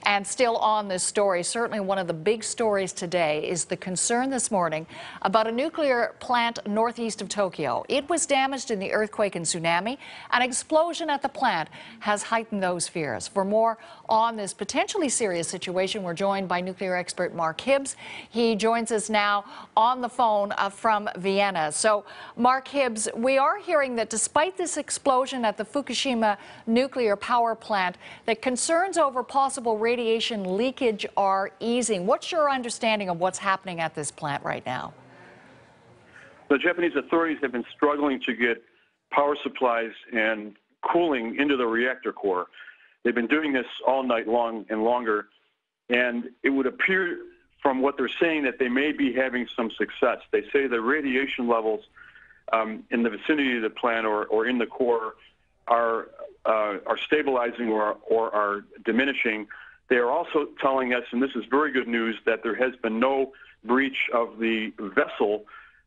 and still on this story. Certainly one of the big stories today is the concern this morning about a nuclear plant northeast of Tokyo. It was damaged in the earthquake and tsunami. An explosion at the plant has heightened those fears. For more on this potentially serious situation, we're joined by nuclear expert Mark Hibbs. He joins us now on the phone from Vienna. So, Mark Hibbs, we are hearing that despite this explosion at the Fukushima nuclear power plant, that concerns over possible radiation leakage are easing. What's your understanding of what's happening at this plant right now? The Japanese authorities have been struggling to get power supplies and cooling into the reactor core. They've been doing this all night long and longer, and it would appear from what they're saying that they may be having some success. They say the radiation levels in the vicinity of the plant or in the core are stabilizing or are diminishing. They are also telling us, and this is very good news, that there has been no breach of the vessel,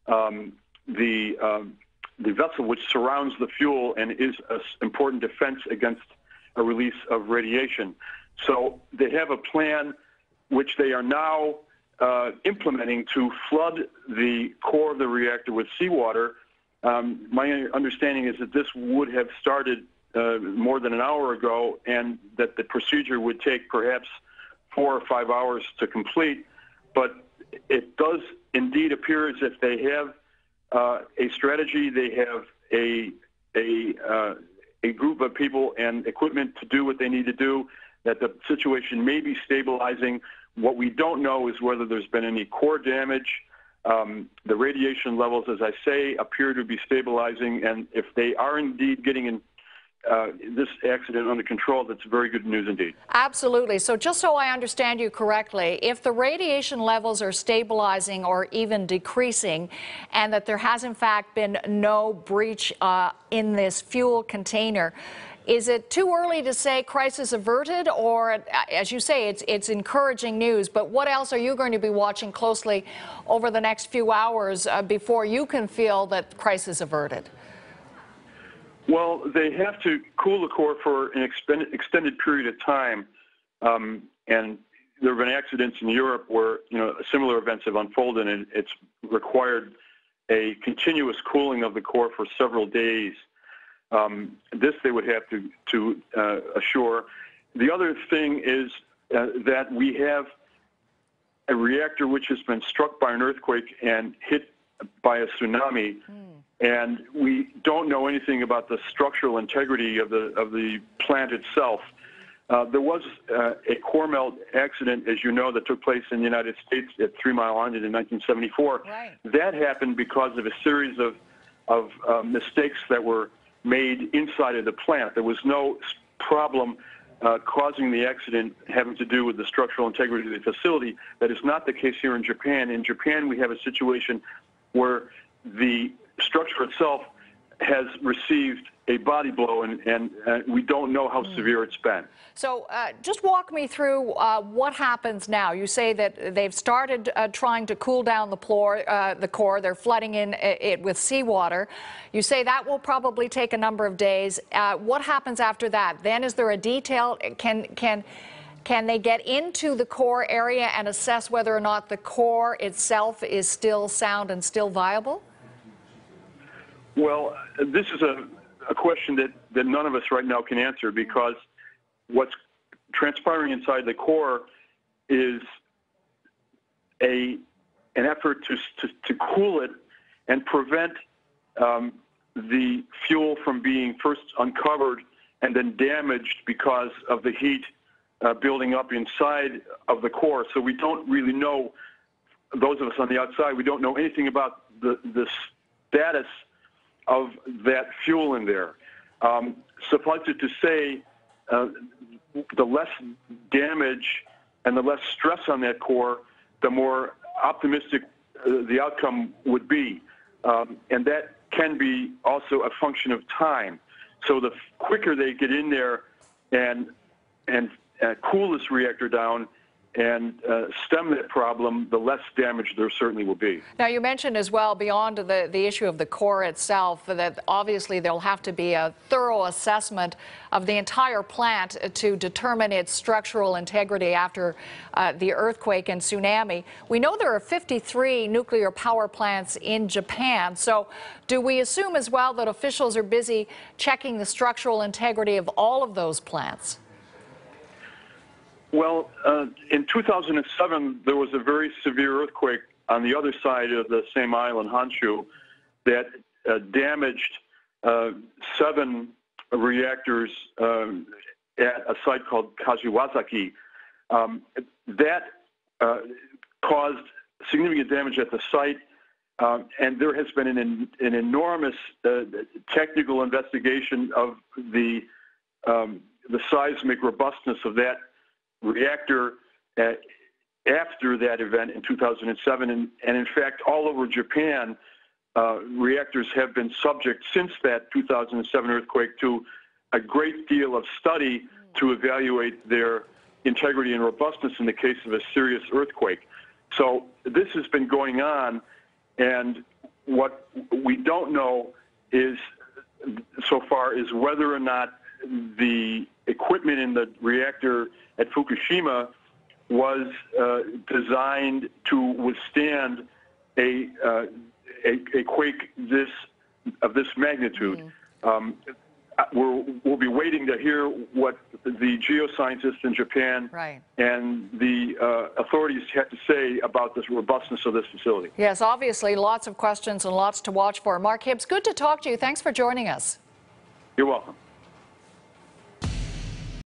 the vessel which surrounds the fuel and is an important defense against a release of radiation. So they have a plan which they are now implementing to flood the core of the reactor with seawater. My understanding is that this would have started more than an hour ago, and that the procedure would take perhaps 4 or 5 hours to complete. But it does indeed appear as if they have a strategy. They have a group of people and equipment to do what they need to do, that the situation may be stabilizing. What we don't know is whether there's been any core damage. The radiation levels, as I say, appear to be stabilizing, and if they are indeed getting this accident under control, that's very good news indeed. Absolutely. So just so I understand you correctly, if the radiation levels are stabilizing or even decreasing, and that there has in fact been no breach in this fuel container, is it too early to say crisis averted, or, as you say, it's encouraging news, but what else are you going to be watching closely over the next few hours before you can feel that crisis averted? Well, they have to cool the core for an extended period of time, and there have been accidents in Europe where similar events have unfolded, and it's required a continuous cooling of the core for several days. This they would have to assure. The other thing is that we have a reactor which has been struck by an earthquake and hit by a tsunami, and we don't know anything about the structural integrity of the plant itself. There was a core melt accident, as you know, that took place in the United States at 3 Mile Island in 1974. Right. That happened because of a series of mistakes that were made inside of the plant. There was no problem causing the accident having to do with the structural integrity of the facility. That is not the case here in Japan. In Japan, we have a situation where the structure itself has received a body blow, and we don't know how severe it's been. So just walk me through what happens now. You say that they've started trying to cool down the core. They're flooding in it with seawater. You say that will probably take a number of days. What happens after that? Then is there a detail? Can they get into the core area and assess whether or not the core itself is still sound and still viable? Well, this is a question that none of us right now can answer, because what's transpiring inside the core is an effort to cool it and prevent the fuel from being first uncovered and then damaged because of the heat building up inside of the core. So we don't really know, those of us on the outside, we don't know anything about the status of that fuel in there. Suffice it to say, the less damage and the less stress on that core, the more optimistic the outcome would be. And that can be also a function of time. So the quicker they get in there and cool this reactor down, stem that problem, the less damage there certainly will be. Now, you mentioned as well, beyond the issue of the core itself, that obviously there'll have to be a thorough assessment of the entire plant to determine its structural integrity after the earthquake and tsunami. We know there are 53 nuclear power plants in Japan, so do we assume as well that officials are busy checking the structural integrity of all of those plants? Well, in 2007, there was a very severe earthquake on the other side of the same island, Honshu, that damaged 7 reactors at a site called Kashiwazaki. That caused significant damage at the site, and there has been an enormous technical investigation of the seismic robustness of that reactor after that event in 2007, and in fact, all over Japan, reactors have been subject since that 2007 earthquake to a great deal of study to evaluate their integrity and robustness in the case of a serious earthquake. So this has been going on, and what we don't know is so far is whether or not the equipment in the reactor at Fukushima was designed to withstand a quake of this magnitude. We'll be waiting to hear what the geoscientists in Japan and the authorities have to say about the robustness of this facility. Yes, obviously lots of questions and lots to watch for. Mark Hibbs, good to talk to you. Thanks for joining us. You're welcome.